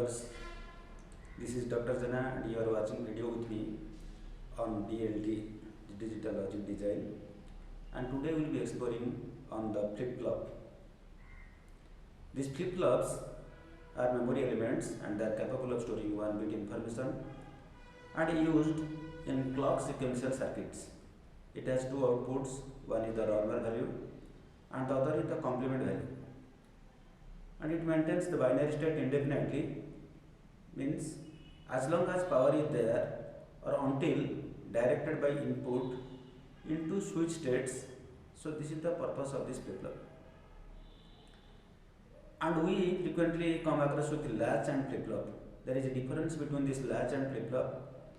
viewers, this is Dr. Jana and you are watching video with me on DLD, Digital Logic Design, and today we will be exploring on the flip-flop. These flip-flops are memory elements and they are capable of storing 1 bit information and used in clock sequential circuits. It has two outputs, one is the normal value and the other is the complement value. And it maintains the binary state indefinitely, means as long as power is there or until directed by input into switch states. So this is the purpose of this flip-flop. And we frequently come across with latch and flip-flop. There is a difference between this latch and flip-flop.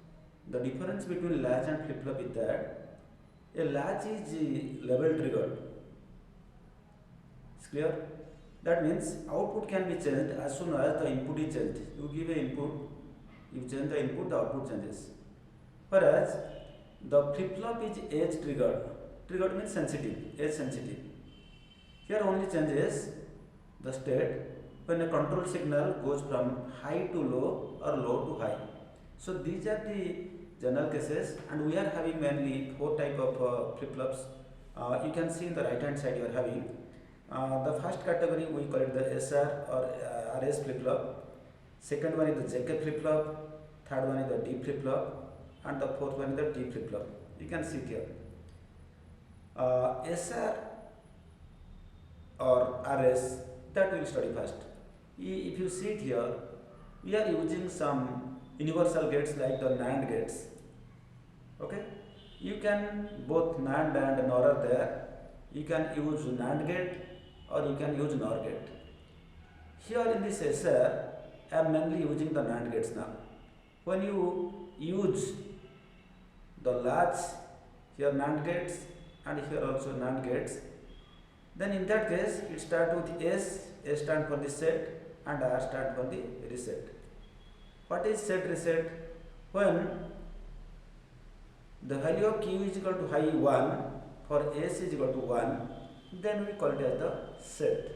The difference between latch and flip-flop is that a latch is level triggered. It's clear? That means output can be changed as soon as the input is changed. You give an input, you change the input, the output changes. Whereas the flip-flop is edge triggered. Triggered means sensitive, edge sensitive. Here only changes the state when a control signal goes from high to low or low to high. So these are the general cases, and we are having mainly 4 type of flip-flops. You can see in the right hand side you are having the first category, we call it the SR or RS flip-flop. Second one is the JK flip-flop. Third one is the D flip-flop, and the fourth one is the T flip-flop. You can see here. SR or RS, that we will study first. If you see it here, we are using some universal gates like the NAND gates. Okay, you can both NAND and NOR are there. You can use NAND gate or you can use NOR gate. Here in this SR, I am mainly using the NAND gates now. When you use the latch, here NAND gates and here also NAND gates, then in that case it starts with S stand for the set and R stand for the reset. What is set reset? When the value of Q is equal to high 1 for S is equal to 1, then we call it as the set.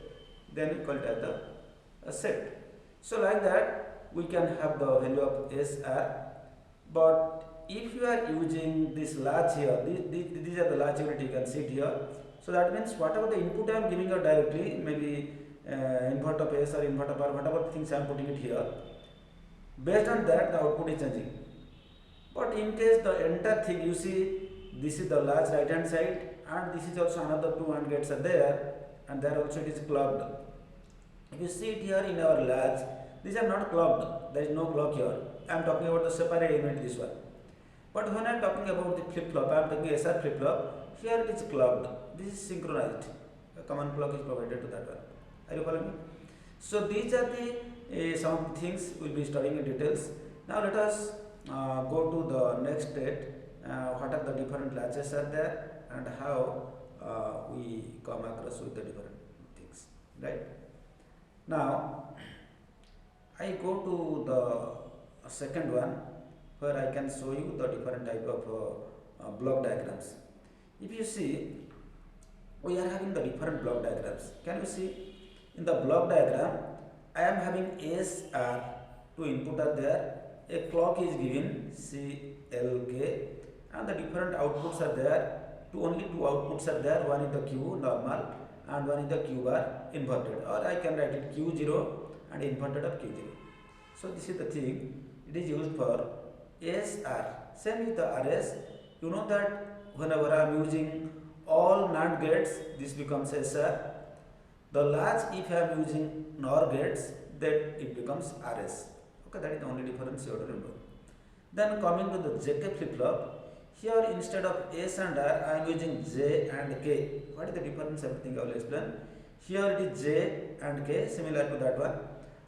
Then we call it as the set. So like that we can have the value of SR. But if you are using this latch here, these are the latch unit, you can see it here. So that means whatever the input I am giving out directly, maybe invert of S or invert of R, whatever things I am putting it here, based on that the output is changing. But in case the entire thing, you see this is the latch right hand side and this is also another 2 AND gates are there, and there also it is clocked. If you see it here in our latch, these are not clocked, there is no clock here. I am talking about the separate unit, this one. But when I am talking about the flip-flop, I am talking SR flip-flop, here it is clocked, this is synchronized. A common clock is provided to that one. Are you following me? So these are the some things we will be studying in details. Now let us go to the next state. What are the different latches are there and how we come across with the different things, right? Now I go to the second one where I can show you the different type of block diagrams. If you see, we are having the different block diagrams. Can you see in the block diagram I am having SR, 2 input are there, a clock is given CLK, and the different outputs are there. Only 2 outputs are there, one is the Q normal and one is the Q bar inverted, or I can write it Q0 and inverted of Q0. So this is the thing, it is used for SR. Same with the RS, you know that whenever I am using all NAND gates, this becomes SR. The latch, if I am using NOR gates, then it becomes RS. Okay, that is the only difference you have to remember. Then coming to the JK flip-flop, here instead of S and R, I am using J and K. What is the difference? Everything I will explain. Here it is J and K, similar to that one,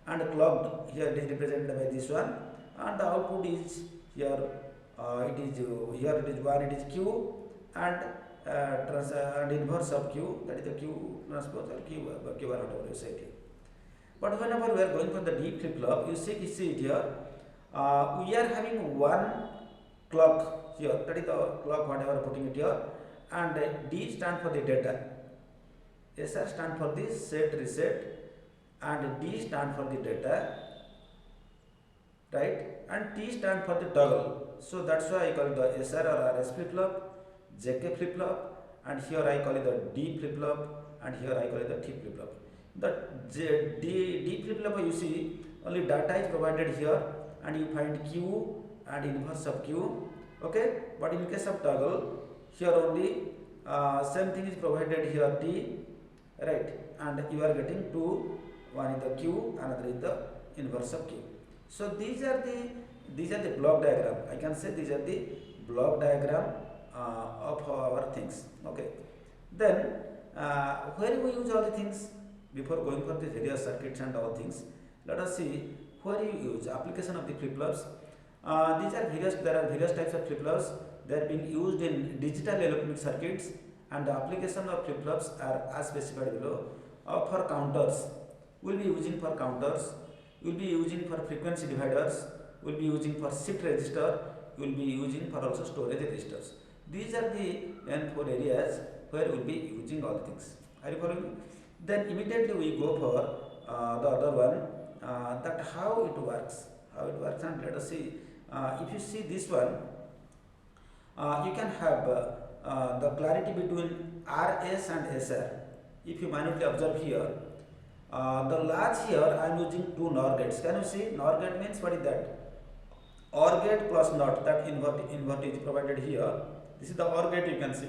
and clocked. Here it is represented by this one, and the output is here. It is 1, it is Q, and inverse of Q, that is the Q transpose or Q bar, whatever you say here. But whenever we are going for the D flip-flop, you see it here. We are having one clock here, that is the clock whatever putting it here, and D stand for the data, SR stand for the set reset, and D stand for the data, right? And T stand for the toggle. So that's why I call it the SR or RS flip flop, JK flip flop, and here I call it the D flip flop, and here I call it the T flip flop. The D flip flop, you see only data is provided here, and you find Q and inverse of Q. Okay, but in case of toggle, here only same thing is provided here T, right? And you are getting two, one is the Q, another is the inverse of Q. So these are the block diagram. I can say these are the block diagram of our things. Okay. Then where we use all the things before going for the various circuits and all things. Let us see where you use application of the flip flops. There are various types of flip flops. They are being used in digital electronic circuits, and the application of flip flops are as specified below. For counters, we will be using for counters. We will be using for frequency dividers. We will be using for shift register. We will be using for also storage registers. These are the four areas where we will be using all things. Are you following me? Then immediately we go for the other one, that how it works. And let us see. If you see this one, you can have the clarity between RS and SR. If you minutely observe here, the latch here I am using two NOR gates. Can you see? NOR gate means what is that? OR gate plus NOT, that invert is provided here. This is the OR gate, you can see.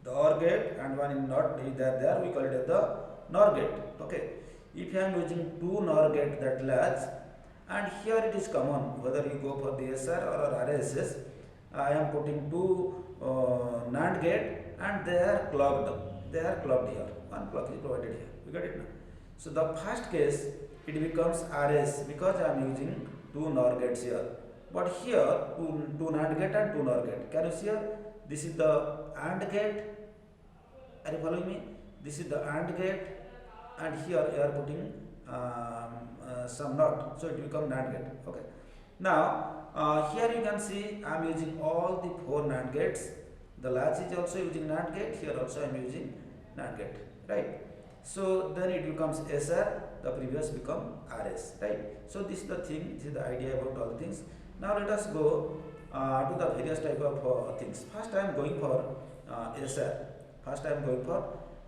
The OR gate and one in NOT is there, we call it as the NOR gate. Okay. If I am using two NOR gate, that latch, and here it is common, whether you go for the SR or RSS, I am putting two NAND gate and they are clocked. They are clocked here. One clock is provided here. You got it now? So the first case, it becomes RS because I am using two NOR gates here. But here, two NAND gate and two NOR gate. Can you see here? This is the AND gate. Are you following me? This is the AND gate, and here you are putting some NOT. So it becomes NAND gate. Okay. Now, here you can see I am using all the four NAND gates. The latch is also using NAND gate. Here also I am using NAND gate. Right. So then it becomes SR. The previous become RS. Right. So this is the thing. This is the idea about all things. Now let us go to the various type of things. First I am going for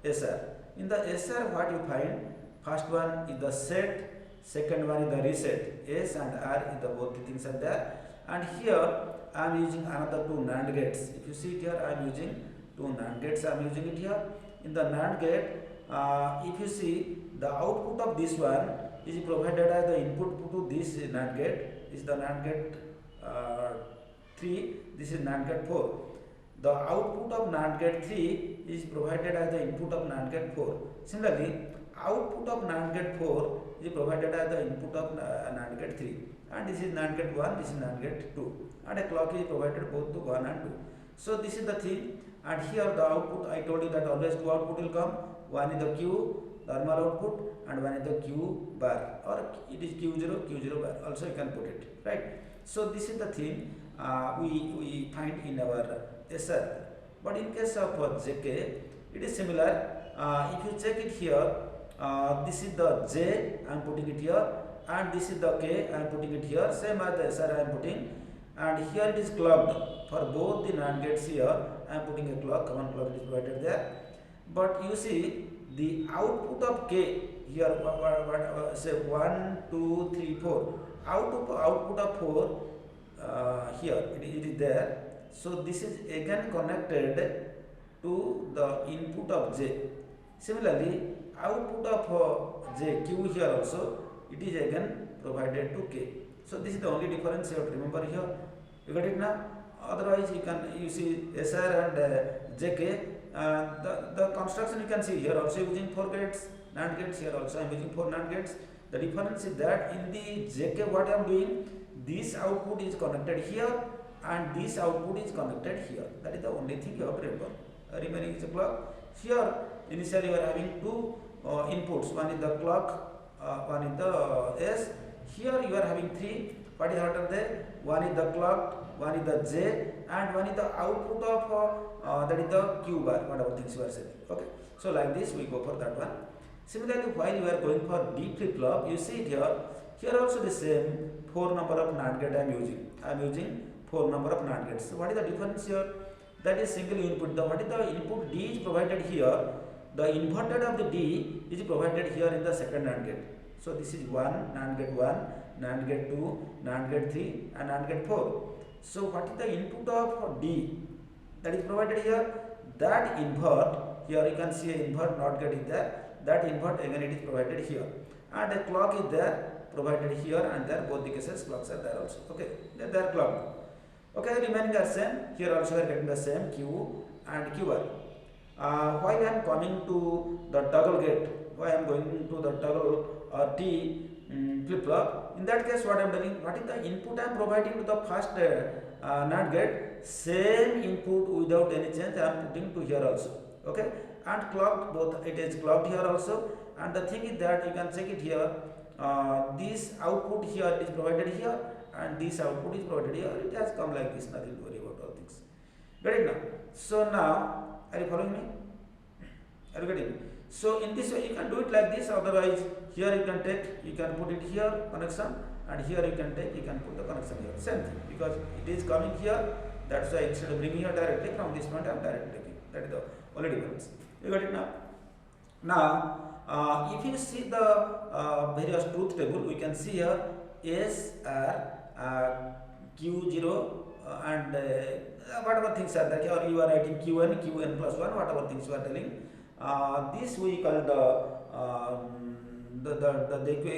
SR. In the SR, what you find? First one is the set, second one is the reset. S and R is the both things are there. And here I am using another two NAND gates. If you see it here, I am using two NAND gates. I am using it here. In the NAND gate, if you see, the output of this one is provided as the input to this NAND gate. Is the NAND gate 3, this is NAND gate 4. The output of NAND gate 3 is provided as the input of NAND gate 4. Similarly, output of NAND gate 4 is provided as the input of NAND gate 3. And this is NAND gate 1, this is NAND gate 2. And a clock is provided both to 1 and 2. So this is the thing. And here the output, I told you that always two output will come. One is the Q, normal output, and one is the Q bar, or it is Q0 bar. Also you can put it, right? So this is the thing we find in our SR. But in case of JK, it is similar. If you check it here, this is the J, I am putting it here, and this is the K, I am putting it here. Same as the SR I am putting, and here it is clocked. For both the NAND gates here, I am putting a clock. One clock is provided there. But you see the output of K here, say 1, 2, 3, 4. Output of 4 here it is there. So this is again connected to the input of J. Similarly, output of Q here also, it is again provided to K. So this is the only difference you have to remember here. You got it now? Otherwise you see SR and JK. The construction you can see here also using 4 gates, NAND gates. Here also I am using 4 NAND gates. The difference is that in the JK, what I am doing, this output is connected here and this output is connected here. That is the only thing you have to remember. Remaining is a clock. Here initially you are having two inputs. One is the clock, one is the S. Here you are having 3. What is after there? One is the clock, one is the J, and one is the output of that is the Q bar, whatever things you are saying. Okay. So like this we go for that one. Similarly, while you are going for D flip flop, you see it here. Here also the same 4 number of NAND gate I am using 4 number of NAND gates. So what is the difference here? That is single input. What is the input D is provided here. The inverted of the D is provided here in the second NAND gate. So this is 1 NAND gate 1, NAND gate 2, NAND gate 3 and NAND gate 4. So what is the input of D that is provided here? That invert, here you can see a invert NOT gate is there. That invert again it is provided here. And a clock is there provided here and there, both the cases clocks are there also. Okay, they are clocked. Okay, remaining are same. Here also we are getting the same Q and QR. While I am coming to the toggle gate, why I am going to the toggle T flip flop. In that case, what I am doing? What is the input I am providing to the first NAND gate? Same input without any change I am putting to here also. Okay, and clocked both. It is clocked here also. And the thing is that you can check it here. This output here is provided here, and this output is provided here. It has come like this. Nothing to worry about all things. Get it now? So now, are you following me? Are you getting it? So in this way you can do it like this. Otherwise, here you can take, you can put it here connection, and here you can take, you can put the connection here. Same thing, because it is coming here. That's why instead of bringing here directly from this point, I am directly taking. That is the only difference. You got it now? Now, if you see the various truth table, we can see here S R Q0 and whatever things are there, or you are writing Qn, Qn plus 1, whatever things you are telling. This we call the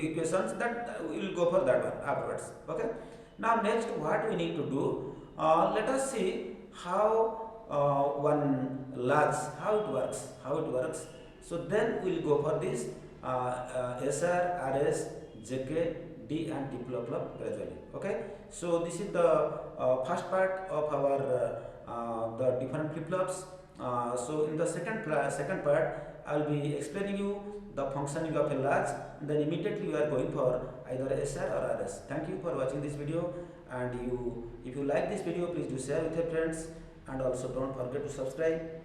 equations, that we will go for that one afterwards. Okay. Now next, what we need to do? Let us see how one latch, how it works. So then we will go for this SR, RS, JK, D and T flip flop gradually. Okay. So this is the first part of our the different flip flops. So in the second part, I will be explaining you the functioning of a latch. Then immediately we are going for either SR or RS. Thank you for watching this video. And if you like this video, please do share with your friends, and also don't forget to subscribe.